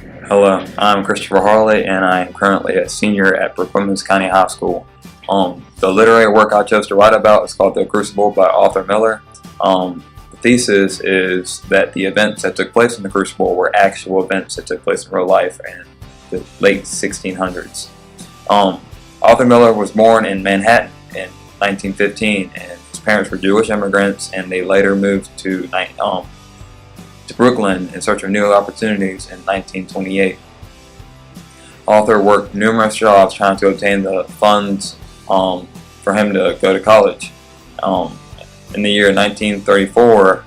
Hello, I'm Christopher Harley, and I am currently a senior at Brookwomen's County High School. The literary work I chose to write about is called The Crucible by Arthur Miller. The thesis is that the events that took place in the Crucible were actual events that took place in real life in the late 1600s. Arthur Miller was born in Manhattan in 1915, and his parents were Jewish immigrants, and they later moved to Brooklyn in search of new opportunities in 1928. Arthur worked numerous jobs trying to obtain the funds for him to go to college. In the year 1934,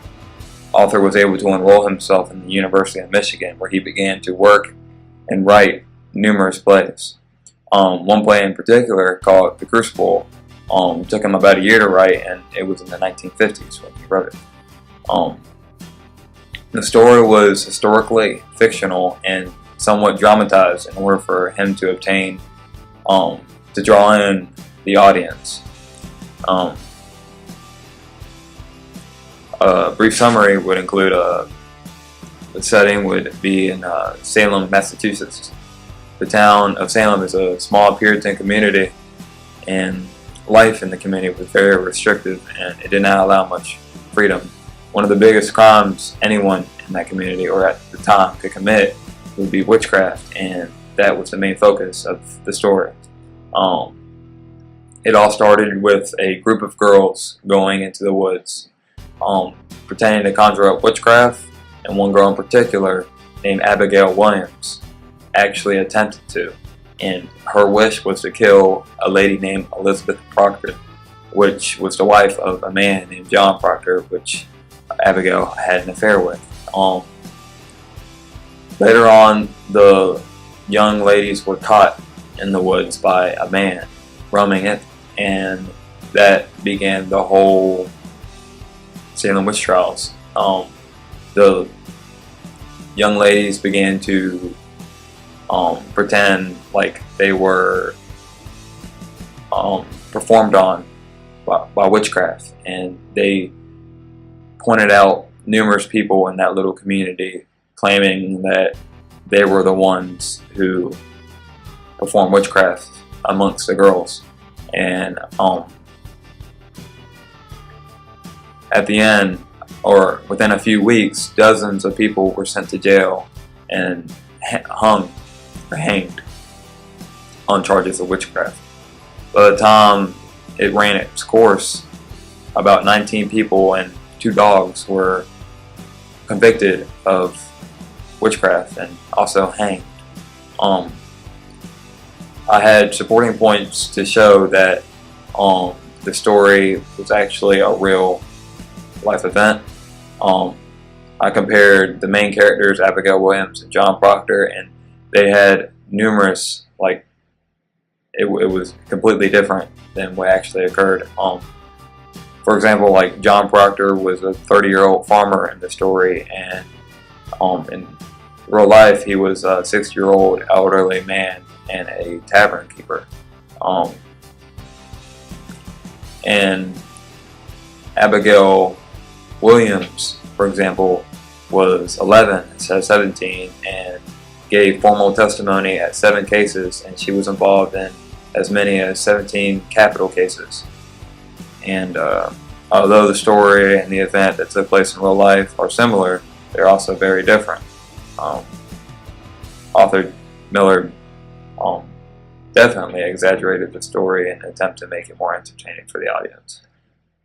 Arthur was able to enroll himself in the University of Michigan, where he began to work and write numerous plays. One play in particular, called The Crucible, took him about a year to write, and it was in the 1950s when he wrote it. The story was historically fictional and somewhat dramatized in order for him to obtain, to draw in the audience. A brief summary would include the setting would be in Salem, Massachusetts. The town of Salem is a small Puritan community, and life in the community was very restrictive, and it did not allow much freedom. One of the biggest crimes anyone in that community or at the time could commit would be witchcraft, and that was the main focus of the story. It all started with a group of girls going into the woods, pretending to conjure up witchcraft, and one girl in particular, named Abigail Williams, actually attempted to, and her wish was to kill a lady named Elizabeth Proctor, which was the wife of a man named John Proctor, which Abigail had an affair with. Later on, the young ladies were caught in the woods by a man roaming it, and that began the whole Salem witch trials. The young ladies began to pretend like they were performed on by witchcraft, and they pointed out numerous people in that little community claiming that they were the ones who performed witchcraft amongst the girls. And at the end, or within a few weeks, dozens of people were sent to jail and hung or hanged on charges of witchcraft. By the time it ran its course, about 19 people and 2 dogs were convicted of witchcraft and also hanged. I had supporting points to show that the story was actually a real life event. I compared the main characters, Abigail Williams and John Proctor, and they had numerous, it was completely different than what actually occurred. For example, John Proctor was a 30-year-old farmer in the story, and in real life he was a 60-year-old elderly man and a tavern keeper. And Abigail Williams, for example, was 11 instead of 17 and gave formal testimony at 7 cases, and she was involved in as many as 17 capital cases. And although the story and the event that took place in real life are similar, they're also very different. Arthur Miller definitely exaggerated the story in an attempt to make it more entertaining for the audience.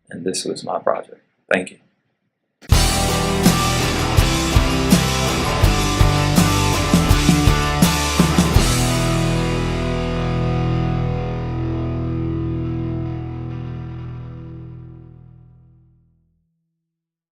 And this was my project. Thank you.